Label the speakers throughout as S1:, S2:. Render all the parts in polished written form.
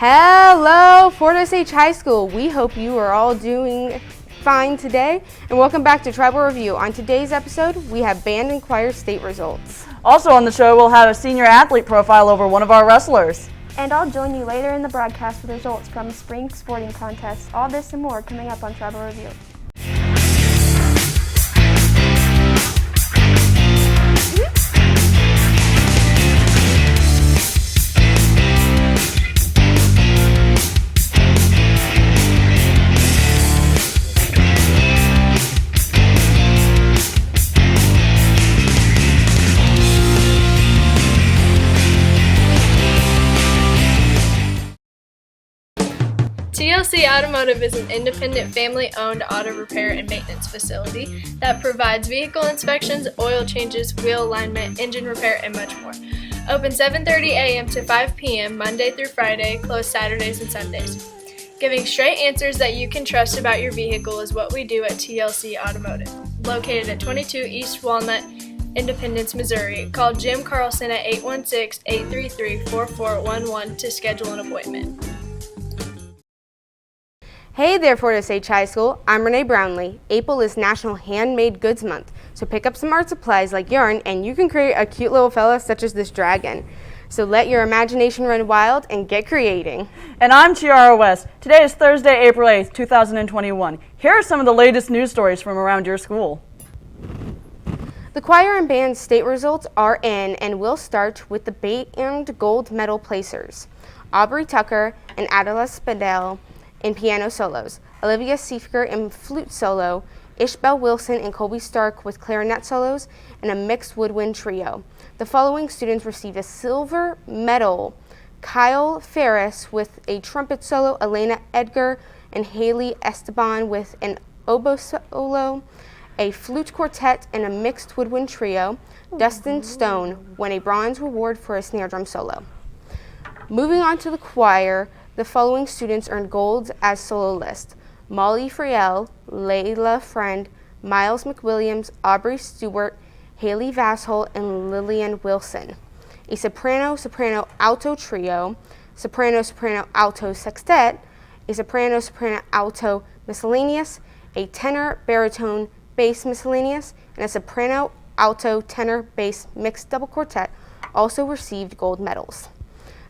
S1: Hello, Fort Osage High School. We hope you are all doing fine today, and welcome back to Tribal Review. On today's episode, we have band and choir state results.
S2: Also on the show, we'll have a senior athlete profile over one of our wrestlers.
S3: And I'll join you later in the broadcast with results from the spring sporting contest. All this and more coming up on Tribal Review.
S4: TLC Automotive is an independent family-owned auto repair and maintenance facility that provides vehicle inspections, oil changes, wheel alignment, engine repair, and much more. Open 7:30 a.m. to 5 p.m. Monday through Friday, closed Saturdays and Sundays. Giving straight answers that you can trust about your vehicle is what we do at TLC Automotive. Located at 22 East Walnut, Independence, Missouri. Call Jim Carlson at 816-833-4411 to schedule an appointment.
S1: Hey there, Fort Osage High School. I'm Renee Brownlee. April is National Handmade Goods Month, so pick up some art supplies like yarn and you can create a cute little fella such as this dragon. So let your imagination run wild and get creating.
S2: And I'm Chiara West. Today is Thursday, April 8th, 2021. Here are some of the latest news stories from around your school.
S1: The choir and band state results are in, and we'll start with the band gold medal placers. Aubrey Tucker and Adela Spadell in piano solos, Olivia Seifker in flute solo, Ishbel Wilson and Colby Stark with clarinet solos, and a mixed woodwind trio. The following students received a silver medal: Kyle Ferris with a trumpet solo, Elena Edgar and Haley Esteban with an oboe solo, a flute quartet, and a mixed woodwind trio. Dustin Stone won a bronze reward for a snare drum solo. Moving on to the choir, the following students earned golds as soloists: Molly Friel, Layla Friend, Miles McWilliams, Aubrey Stewart, Haley Vasshol, and Lillian Wilson. A soprano-soprano-alto trio, soprano-soprano-alto sextet, a soprano-soprano-alto miscellaneous, a tenor-baritone bass miscellaneous, and a soprano-alto-tenor-bass mixed double quartet also received gold medals.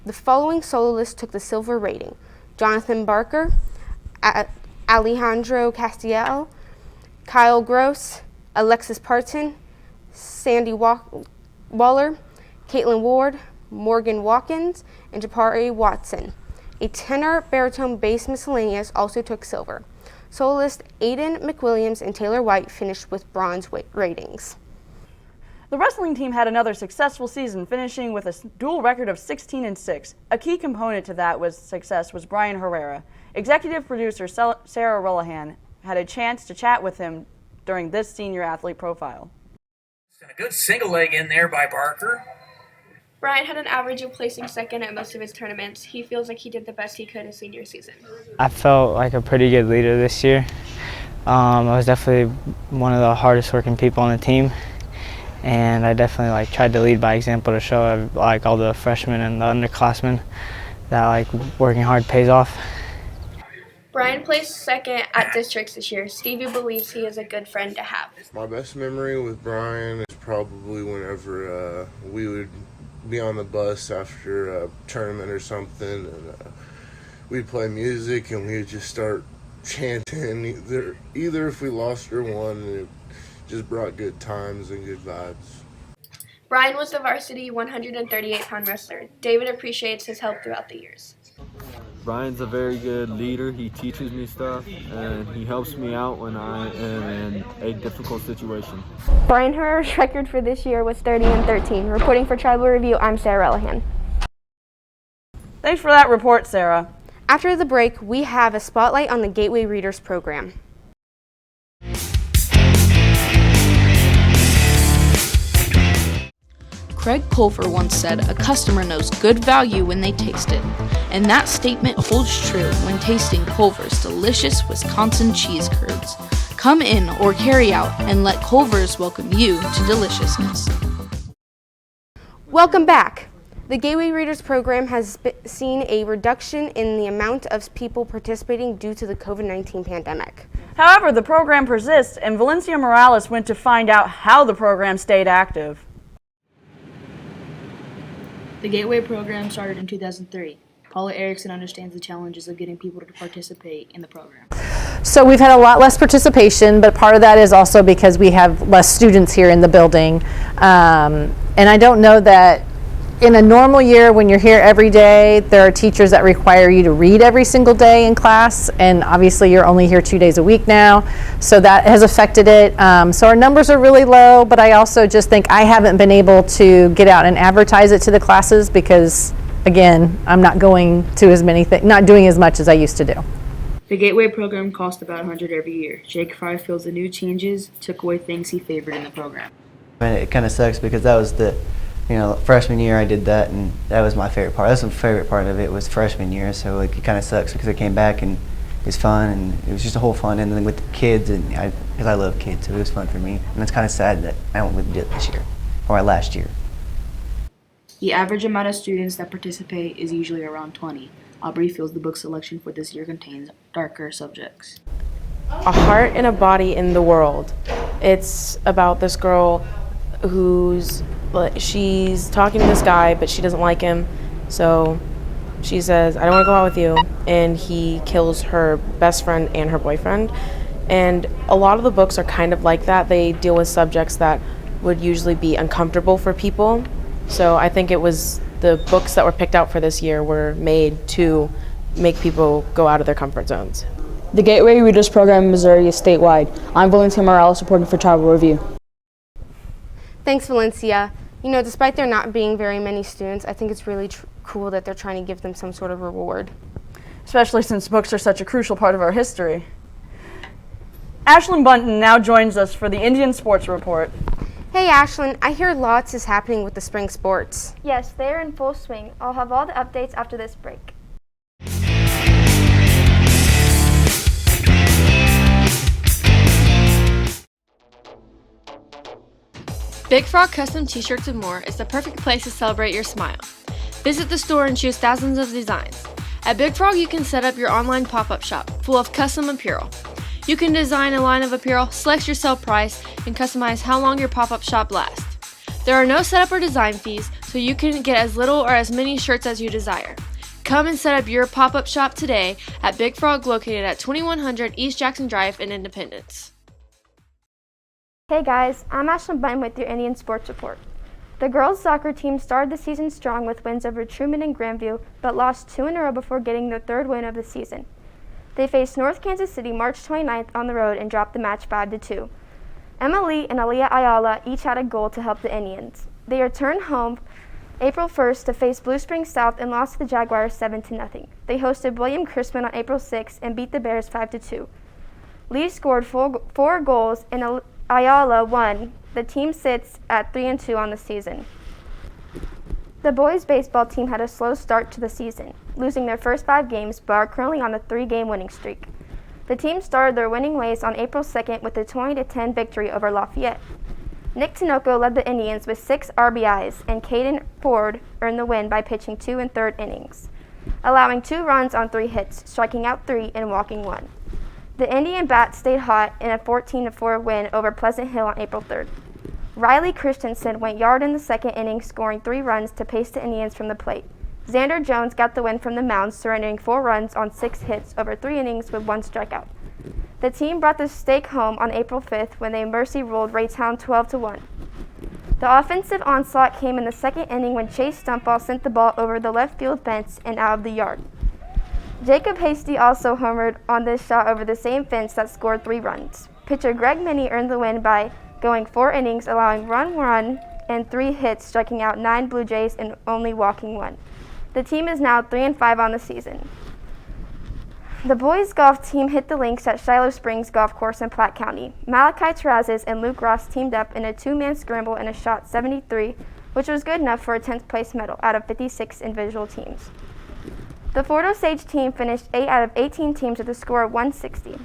S1: The following soloists took the silver rating: Jonathan Barker, Alejandro Castiel, Kyle Gross, Alexis Parton, Sandy Waller, Caitlin Ward, Morgan Watkins, and Japari Watson. A tenor baritone bass miscellaneous also took silver. Soloist Aiden McWilliams and Taylor White finished with bronze ratings.
S2: The wrestling team had another successful season, finishing with a dual record of 16-6. A key component to that success was Brian Herrera. Executive producer Sarah Relihan had a chance to chat with him during this senior athlete profile.
S5: A good single leg in there by Barker.
S3: Brian had an average of placing second at most of his tournaments. He feels like he did the best he could his senior season.
S6: I felt like a pretty good leader this year. I was definitely one of the hardest working people on the team. And I definitely tried to lead by example to show all the freshmen and the underclassmen that working hard pays off.
S3: Brian placed second at districts this year. Stevie believes he is a good friend to have.
S7: My best memory with Brian is probably whenever we would be on the bus after a tournament or something, and we'd play music and we'd just start chanting either if we lost or won. It just brought good times and good vibes.
S3: Brian was the varsity 138-pound wrestler. David appreciates his help throughout the years.
S8: Brian's a very good leader. He teaches me stuff and he helps me out when I am in a difficult situation.
S3: Brian Herrera's record for this year was 30-13. Reporting for Tribal Review, I'm Sarah Relihan.
S2: Thanks for that report, Sarah.
S1: After the break, we have a spotlight on the Gateway Readers program.
S9: Craig Pulver once said, "A customer knows good value when they taste it." And that statement holds true when tasting Culver's delicious Wisconsin cheese curds. Come in or carry out and let Culver's welcome you to deliciousness.
S1: Welcome back. The Gateway Readers program has seen a reduction in the amount of people participating due to the COVID-19 pandemic.
S2: However, the program persists, and Valencia Morales went to find out how the program stayed active.
S10: The Gateway program started in 2003. Paula Erickson understands the challenges of getting people to participate in the program.
S11: So we've had a lot less participation, but part of that is also because we have less students here in the building. And I don't know that in a normal year when you're here every day, there are teachers that require you to read every single day in class, and obviously you're only here 2 days a week now, so that has affected it. So our numbers are really low, but I also just think I haven't been able to get out and advertise it to the classes because, again, I'm not going to as many things, not doing as much as I used to do.
S10: The Gateway program costs about $100 every year. Jake Fry feels the new changes took away things he favored in the program.
S12: And it kind of sucks because that was the, freshman year I did that, and that was my favorite part. That's the favorite part of it was freshman year. So like it kind of sucks because I came back and it was fun and it was just a whole fun. And then with the kids, and because I love kids, so it was fun for me. And it's kind of sad that I don't really do it this year or last year.
S10: The average amount of students that participate is usually around 20. Aubrey feels the book selection for this year contains darker subjects.
S13: A Heart and a Body in the World. It's about this girl she's talking to this guy, but she doesn't like him. So she says, I don't want to go out with you. And he kills her best friend and her boyfriend. And a lot of the books are kind of like that. They deal with subjects that would usually be uncomfortable for people. So I think it was the books that were picked out for this year were made to make people go out of their comfort zones.
S14: The Gateway Readers program in Missouri is statewide. I'm Valencia Morales reporting for Tribal Review.
S1: Thanks, Valencia. Despite there not being very many students, I think it's really cool that they're trying to give them some sort of reward.
S2: Especially since books are such a crucial part of our history. Ashlyn Bunton now joins us for the Indian Sports Report.
S1: Hey Ashlyn, I hear lots is happening with the spring sports.
S3: Yes, they are in full swing. I'll have all the updates after this break.
S15: Big Frog Custom T-shirts and more is the perfect place to celebrate your smile. Visit the store and choose thousands of designs. At Big Frog, you can set up your online pop-up shop full of custom apparel. You can design a line of apparel, select your sale price, and customize how long your pop-up shop lasts. There are no setup or design fees, so you can get as little or as many shirts as you desire. Come and set up your pop-up shop today at Big Frog, located at 2100 East Jackson Drive in Independence.
S3: Hey guys, I'm Ashlyn Bunton with your Indian Sports Report. The girls' soccer team started the season strong with wins over Truman and Grandview, but lost 2 in a row before getting their 3rd win of the season. They faced North Kansas City March 29th on the road and dropped the match 5-2. Emma Lee and Aaliyah Ayala each had a goal to help the Indians. They returned home April 1st to face Blue Springs South and lost to the Jaguars 7-0. They hosted William Crispin on April 6th and beat the Bears 5-2. Lee scored 4 goals and Ayala won. The team sits at 3-2 on the season. The boys' baseball team had a slow start to the season, losing their first 5 games, but are currently on a 3-game winning streak. The team started their winning ways on April 2nd with a 20-10 victory over Lafayette. Nick Tinoco led the Indians with 6 RBIs, and Caden Ford earned the win by pitching 2 1/3 innings, allowing 2 runs on 3 hits, striking out 3 and walking 1. The Indian bats stayed hot in a 14-4 win over Pleasant Hill on April 3rd. Riley Christensen went yard in the 2nd inning, scoring 3 runs to pace the Indians from the plate. Xander Jones got the win from the mound, surrendering 4 runs on 6 hits over 3 innings with 1 strikeout. The team brought the stake home on April 5th when they mercy ruled Raytown 12-1. The offensive onslaught came in the 2nd inning when Chase Stumpball sent the ball over the left field fence and out of the yard. Jacob Hasty also homered on this shot over the same fence that scored 3 runs. Pitcher Greg Minnie earned the win by going 4 innings, allowing 1 run and 3 hits, striking out 9 Blue Jays and only walking 1. The team is now 3-5 on the season. The boys' golf team hit the links at Shiloh Springs Golf Course in Platte County. Malachi Terrazas and Luke Ross teamed up in a 2-man scramble and shot 73, which was good enough for a 10th place medal out of 56 individual teams. The Fort Osage team finished 8 out of 18 teams with a score of 160.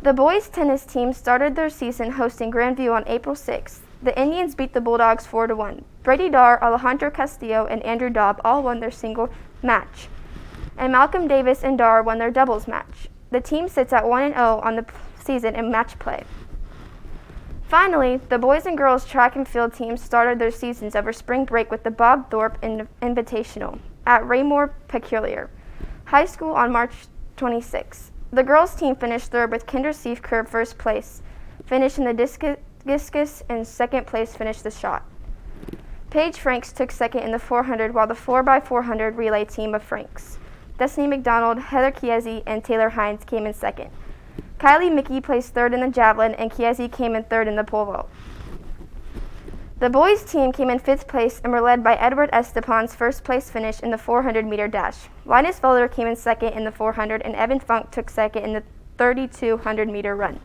S3: The boys' tennis team started their season hosting Grandview on April 6th. The Indians beat the Bulldogs 4-1. Brady Darr, Alejandro Castillo, and Andrew Daub all won their single match, and Malcolm Davis and Darr won their doubles match. The team sits at 1-0 on the season in match play. Finally, the boys and girls track and field teams started their seasons over spring break with the Bob Thorpe Invitational at Raymore Peculiar High School on March 26. The girls team finished third with Kendra Seifker first place, finished in the discus, and second place finished the shot. Paige Franks took second in the 400, while the 4x400 relay team of Franks, Destiny McDonald, Heather Chiesi, and Taylor Hines came in second. Kylie Mickey placed third in the javelin, and Chiesi came in third in the pole vault. The boys team came in fifth place and were led by Edward Estepon's first place finish in the 400-meter dash. Linus Felder came in second in the 400, and Evan Funk took second in the 3,200-meter run.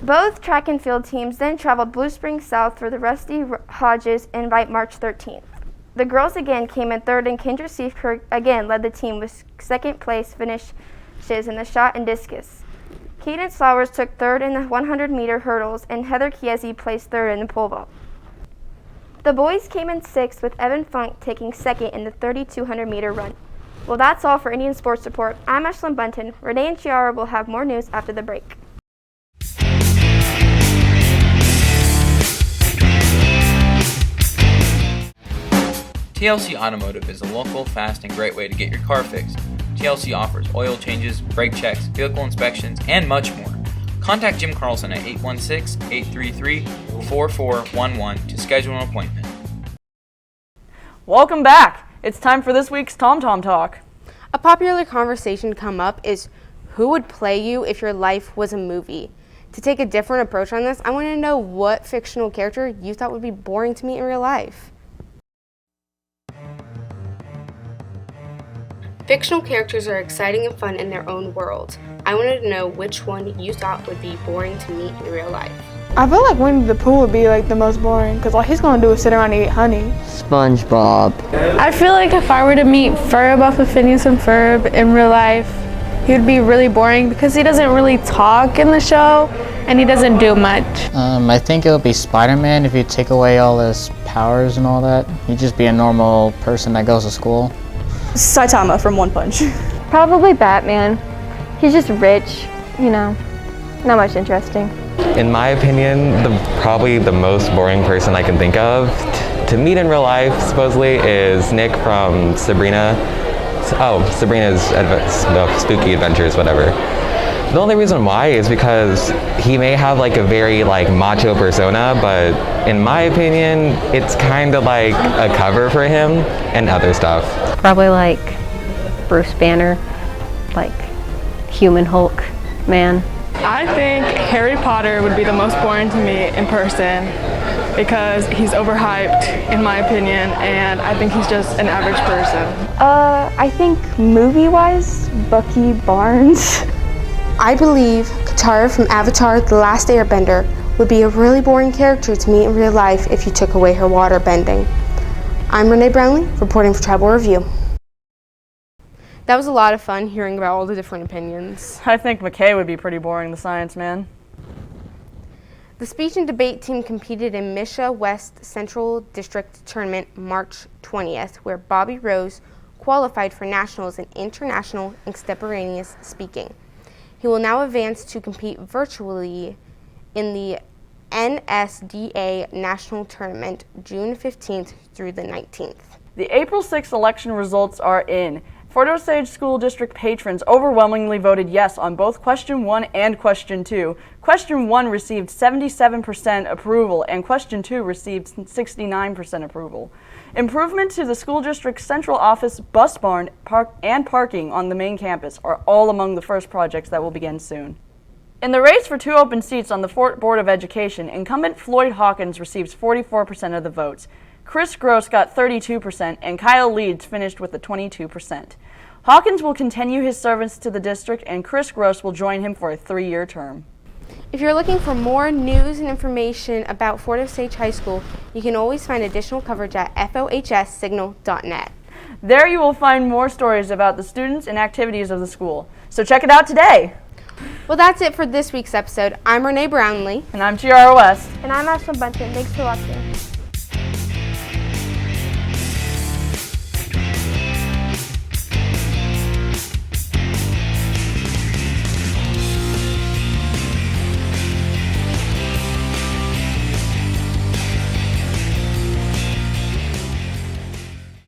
S3: Both track and field teams then traveled Blue Springs South for the Rusty Hodges Invite March 13th. The girls again came in third, and Kendra Seifker again led the team with second place finishes in the shot and discus. Cadence Flowers took third in the 100-meter hurdles, and Heather Chiesi placed third in the pole vault. The boys came in sixth, with Evan Funk taking second in the 3,200-meter run. Well, that's all for Indian Sports Report. I'm Ashlyn Bunton. Renee and Chiara will have more news after the break.
S16: TLC Automotive is a local, fast, and great way to get your car fixed. TLC offers oil changes, brake checks, vehicle inspections, and much more. Contact Jim Carlson at 816-833-4411 to schedule an appointment.
S2: Welcome back. It's time for this week's Tom Tom Talk.
S1: A popular conversation come up is who would play you if your life was a movie? To take a different approach on this, I want to know what fictional character you thought would be boring to meet in real life. Fictional characters are exciting and fun in their own world. I wanted to know which one you thought would be boring to meet in real life.
S17: I feel like Winnie the Pooh would be like the most boring because all he's gonna do is sit around and eat honey.
S18: SpongeBob.
S19: I feel like if I were to meet Ferb off of Phineas and Ferb in real life, he would be really boring because he doesn't really talk in the show and he doesn't do much.
S18: I think it would be Spider-Man if you take away all his powers and all that. He'd just be a normal person that goes to school.
S17: Saitama from One Punch.
S20: Probably Batman. He's just rich, you know, not much interesting.
S21: In my opinion, probably the most boring person I can think of to meet in real life, supposedly, is Nick from Sabrina. Oh, Sabrina's Spooky Adventures, whatever. The only reason why is because he may have like a very macho persona, but in my opinion, it's kind of like a cover for him and other stuff.
S20: Probably like Bruce Banner, like Human Hulk man.
S17: I think Harry Potter would be the most boring to me in person because he's overhyped in my opinion, and I think he's just an average person.
S3: I think movie-wise, Bucky Barnes.
S1: I believe Katara from Avatar: The Last Airbender would be a really boring character to meet in real life if you took away her water bending. I'm Renee Brownlee, reporting for Tribal Review. That was a lot of fun hearing about all the different opinions.
S2: I think McKay would be pretty boring, the science man.
S1: The speech and debate team competed in Misha West Central District Tournament March 20th, where Bobby Rose qualified for nationals in international extemporaneous speaking. He will now advance to compete virtually in the NSDA National Tournament June 15th through the 19th.
S2: The April 6th election results are in. Fort Osage School District patrons overwhelmingly voted yes on both Question 1 and Question 2. Question 1 received 77% approval, and Question 2 received 69% approval. Improvement to the school district's central office, bus barn, and parking on the main campus are all among the first projects that will begin soon. In the race for 2 open seats on the Fort Board of Education, incumbent Floyd Hawkins receives 44% of the votes. Chris Gross got 32%, and Kyle Leeds finished with a 22%. Hawkins will continue his service to the district, and Chris Gross will join him for a 3-year term.
S1: If you're looking for more news and information about Fort Osage High School, you can always find additional coverage at fohssignal.net.
S2: There you will find more stories about the students and activities of the school. So check it out today!
S1: Well, that's it for this week's episode. I'm Renee Brownlee.
S2: And I'm Giara West.
S3: And I'm Ashlyn Bunton. Thanks for watching.